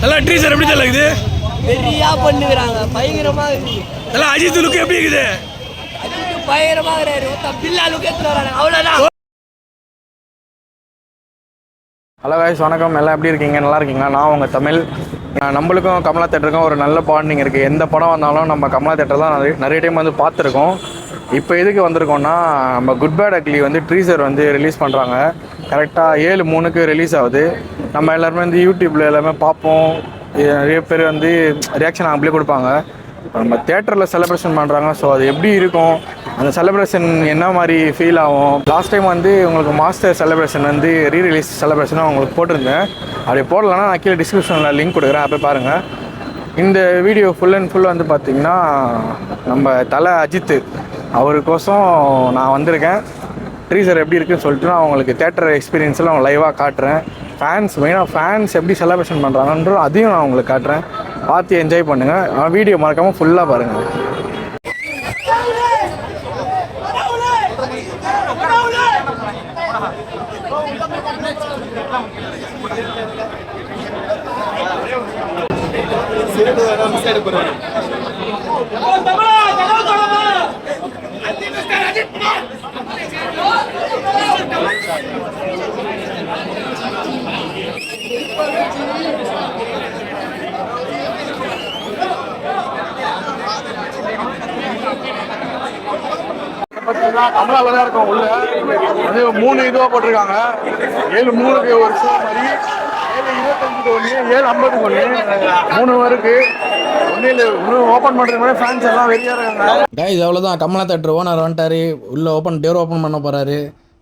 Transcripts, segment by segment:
எல்லாம் டீசர் எப்படி இருக்குது? வெறியா பண்ணுகிறாங்க, பயங்கரமா இருக்குது. எல்லாம் அஜித் லுக் எப்படி இருக்குது? அஜித் பயங்கரமா இருக்கிறாரு. பில்லா லுக் எடுத்துட்டு வராங்க, அவ்வளோதான். ஹலோ கைஸ், வணக்கம். எல்லாம் எப்படி இருக்கீங்க? நல்லா இருக்கீங்களா? நான் உங்கள் தமிழ். நம்மளுக்கும் கமலா தேட்டருக்கும் ஒரு நல்ல பாண்டிங் இருக்குது. எந்த படம் வந்தாலும் நம்ம கமலா தேட்டர் தான் நிறைய டைம் வந்து பார்த்துருக்கோம். இப்போ எதுக்கு வந்திருக்கோம்னா, நம்ம குட் பேட் அக்லி வந்து ட்ரீசர் வந்து ரிலீஸ் பண்ணுறாங்க. கரெக்டாக 7/3க்கு ரிலீஸ் ஆகுது. நம்ம எல்லாருமே வந்து யூடியூப்பில் எல்லாமே பார்ப்போம். நிறைய பேர் வந்து ரியாக்ஷன் அப்படியே கொடுப்பாங்க. நம்ம தேட்டரில் செலிப்ரேஷன் பண்ணுறாங்க. ஸோ அது எப்படி இருக்கும், அந்த செலிப்ரேஷன் என்ன மாதிரி ஃபீல் ஆகும். லாஸ்ட் டைம் வந்து உங்களுக்கு மாஸ்டர் செலிப்ரேஷன் வந்து ரீரிலீஸ் செலிப்ரேஷனாக உங்களுக்கு போட்டிருந்தேன். அப்படி போடலன்னா நான் கீழே டிஸ்கிரிப்ஷனில் லிங்க் கொடுக்குறேன், அப்போ பாருங்கள். இந்த வீடியோ ஃபுல் அண்ட் ஃபுல் வந்து பார்த்திங்கன்னா நம்ம தலை அஜித் அவருக்கோசம் நான் வந்திருக்கேன். ட்ரீசர் எப்படி இருக்குதுன்னு சொல்லிட்டு நான் உங்களுக்கு தேட்டர் எக்ஸ்பீரியன்ஸில் அவங்க லைவாக காட்டுறேன். மெயினாக ஃபேன்ஸ் எப்படி செலிப்ரேஷன் பண்ணுறாங்கன்ற அதையும் நான் உங்களுக்கு காட்டுறேன். பார்த்து என்ஜாய் பண்ணுங்கள். வீடியோ மறக்காமல் ஃபுல்லாக பாருங்கள். கமலாவில் தான் இருக்கும் உள்ள. அது 3 இதுவாக போட்டிருக்காங்க. 7/3க்கு ஒரு ஷோ மாதிரி, 7:25க்கு ஒன்று, 7:50க்கு ஒன்று, 3 இருக்கு. இன்னும் ஓப்பன் பண்ணுறதுக்கு ஃபேன்ஸ் எல்லாம் வெளியே இருக்காங்க. கைஸ், அவ்வளோதான். கமலா தேட்டர் ஓனர் வந்துட்டார். உள்ளே டோர் ஓப்பன் பண்ண போகிறாரு.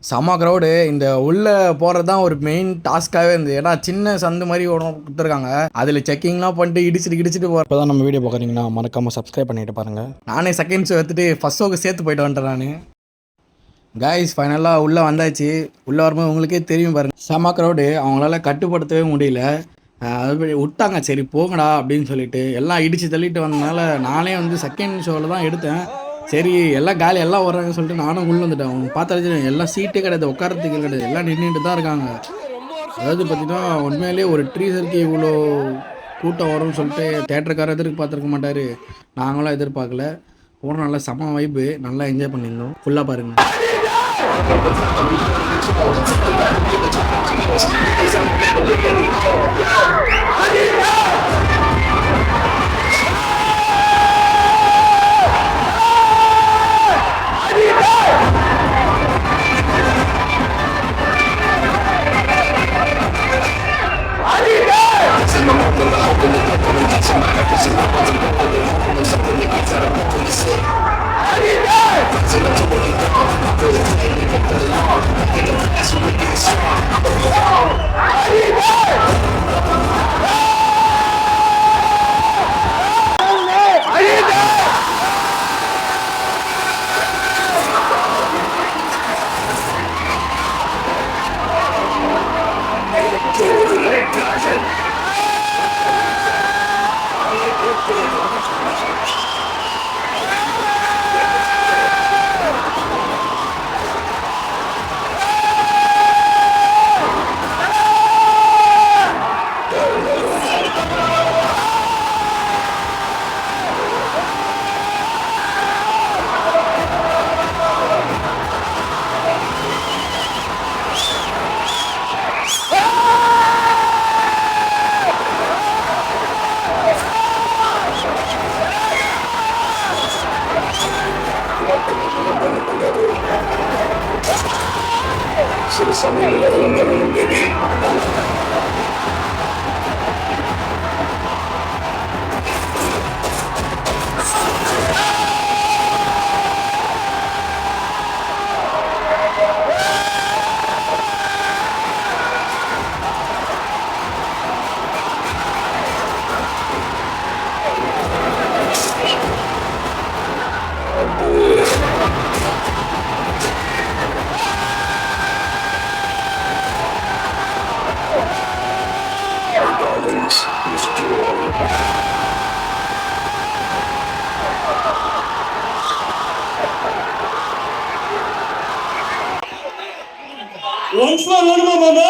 செம்ம க்ரௌடு. இந்த உள்ளே போகிறது தான் ஒரு மெயின் டாஸ்க்காகவே இருந்தது. ஏன்னா சின்ன சந்து மாதிரி கொடுத்துருக்காங்க. அதில் செக்கிங்லாம் பண்ணிட்டு இடிச்சிட்டு போகிற. இப்போ தான் நம்ம வீடியோ பார்க்குறீங்கன்னா மறக்காமல் சப்ஸ்கிரைப் பண்ணிட்டு பாருங்கள். நானே செகண்ட் ஷோ எடுத்துகிட்டு ஃபஸ்ட் ஷோக்கு சேர்த்து போயிட்டு வந்துட்டேன் நான். கைஸ், ஃபைனலாக உள்ளே வந்தாச்சு. உள்ளே வரும்போது உங்களுக்கே தெரியும் பாருங்கள், செம்ம க்ரௌடு. அவங்களால கட்டுப்படுத்தவே முடியல. அது விட்டாங்க, சரி போங்கடா அப்படின்னு சொல்லிட்டு எல்லாம் இடித்து தள்ளிட்டு வந்தனால நானே வந்து செகண்ட் ஷோவில் தான் எடுத்தேன். சரி எல்லாம் காலி, எல்லாம் வர்றாங்கன்னு சொல்லிட்டு நானும் உள்ளே வந்துட்டேன். அவங்க பார்த்தாச்சு எல்லாம் சீட்டே கிடையாது, உட்காரத்துக்கு கிடையாது, எல்லாம் நின்றுட்டு தான் இருக்காங்க. அதாவது பார்த்திங்கன்னா உண்மையிலேயே ஒரு ட்ரீசருக்கு இவ்வளோ கூட்டம் வரும்னு சொல்லிட்டு தேட்டருக்காரர் பார்த்துருக்க மாட்டார். நாங்களும் எதிர்பார்க்கல. போன நல்லா செம்ம வைப்பு, நல்லா என்ஜாய் பண்ணியிருந்தோம். ஃபுல்லாக பாருங்கள். ஒன்ஸ் வேணுமா மாமா?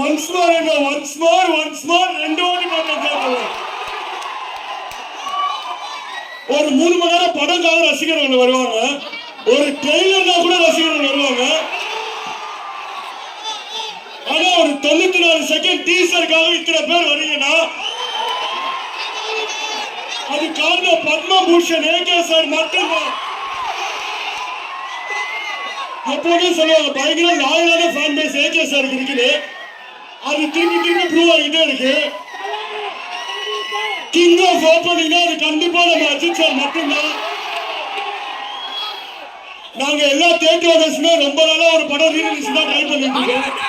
ஒன்ஸ் மோர் ரெண்டு வாட்டி பார்த்தேன். ஒரு 3 மணி நேரம் படம்காக ரசிகர்கள் வருவாங்க, ஒரு ட்ரெய்லர்னா கூட ரசிகர்கள் வருவாங்க. ஆனா ஒரு 94 செகண்ட் டீசருக்காக இத்தனை பேர் வரீங்கன்னா அது காரணம் பத்மபூஷன் ஏகே சார் மட்டும்தான். எப்போதும் சொல்லுவாங்க பயங்கர லாயலான ஃபேன் பேஸ் ஏகே சார் இருக்குது. அது திருப்பி ப்ரூவ் ஆகிட்டே இருக்கு. கிங் ஆஃப் ஓப்பனிங்னா அது கண்டிப்பா நம்ம அஜித் சார் மட்டும்தான். நாங்க எல்லா தியேட்டர் ஓனர்ஸுமே ரொம்ப நாளா ஒரு படம் ரீரிலீஸ் தான் ட்ரை பண்ணிட்டு இருக்கோம்.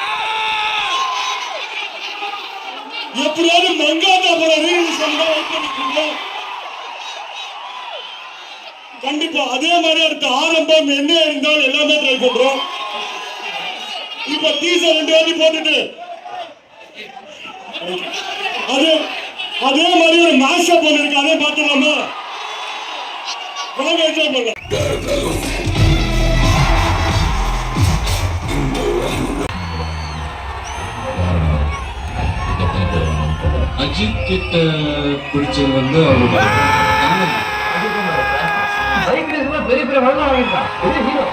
எப்படியாவது மங்காத்தா படம் ரீரிலீஸ் பண்ணி வெயிட் பண்ணிட்டு இருக்கோம். கண்டிப்பா அதே மாதிரி அடுத்த ஆரம்பம் என்ன இருந்தாலும் எல்லாமே ட்ரை பண்றோம். இப்ப டீசர் 2 வாட்டி போட்டுட்டு அதே மாதிரி ஒரு மேஷப் ஒன்று இருக்கு, அதே பார்த்துலாமா? வாங்க என்ஜாய் பண்ணலாம். அஜித் கிட்ட பிடிச்சது வந்து அவரோட பெரிய பெரிய வாங்கிட்டான், பெரிய ஹீரோ.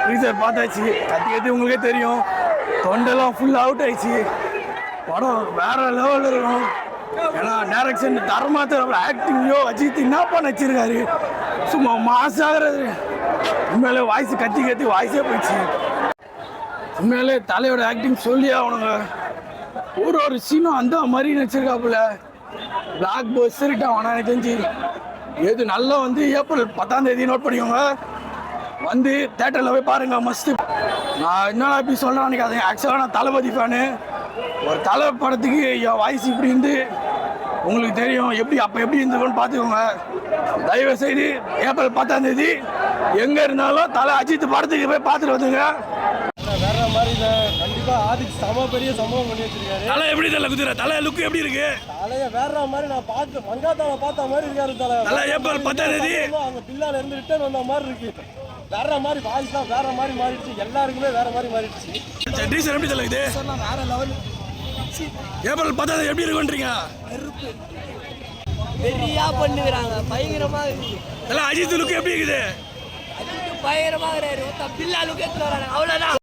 டீசர் பார்த்தாச்சு, கத்தி உங்களுக்கே தெரியும், தொண்டெல்லாம் ஃபுல் அவுட் ஆயிடுச்சு. படம் வேற லெவலில் இருக்கும். ஏன்னா டைரக்ஷன் தரமாக தர ஆக்டிங்கோ அஜித் என்னப்பா நடிச்சிருக்காரு, சும்மா மாசாகிறது. உண்மையிலே வாய்ஸ் கத்தி வாய்ஸே போயிடுச்சு. உண்மையிலே தலையோட ஆக்டிங் சொல்லி அவனுங்க ஒரு சீனும் அந்த மாதிரி நடிச்சிருக்காப்புல. பிளாக் பஸ்டர்ட்டா அவனா எனக்கு தெரிஞ்சு. எது நல்லா வந்து ஏப்ரல் 10ஆம் தேதி நோட் பண்ணிக்கோங்க, வந்து தேட்டரில் போய் பாருங்க, மஸ்ட்டு. நான் என்னடா இப்படி சொல்கிறேன் நினைக்காதீங்க, ஆக்சுவலாக நான் தளபதி ஃபேனு. ஒரு தலை படத்துக்கு என் வாய்ஸ் இப்படி இருந்து உங்களுக்கு தெரியும் எப்படி அப்போ எப்படி இருந்துக்கணும்னு பார்த்துக்கோங்க. தயவு செய்து ஏப்ரல் 10ஆம் தேதி எங்கே இருந்தாலும் தலை அஜித் படத்துக்கு போய் பார்த்துட்டு வந்துங்க. வேற மாதிரி கண்டிப்பா ஆதிக்கு சம பெரிய சம்பவம் பண்ணி வச்சிருக்காரு. தலை எப்படி தலை குதிரை தலை லுக் எப்படி இருக்கு? தலைய வேற மாதிரி நான் பார்த்து மங்காத்தாவை பார்த்த மாதிரி இருக்காரு தலை. தலை ஏப்ரல் 10ஆம் தேதி அங்க பில்லால இருந்து ரிட்டர்ன் வந்த மாதிரி இருக்கு. வேற மாதிரி வாய்ஸ்லாம் வேற மாதிரி மாறிடுச்சு, எல்லாருக்குமே வேற மாதிரி மாறிடுச்சு. டீசர் எப்படி தலை இது? வேற லெவல். ஏப்ரல் 10ஆம் தேதி எப்படி இருக்குன்றீங்க? வெறியா பண்ணுகிறாங்க பயங்கரமா இருக்குது தல அஜித் லுக் எப்படி இருக்குது அதுக்கு பயங்கரமா இருக்கிறாரு ஒருத்தன் பில்லா லுக் எடுத்துட்டு வராங்க அவ்வளவுதான்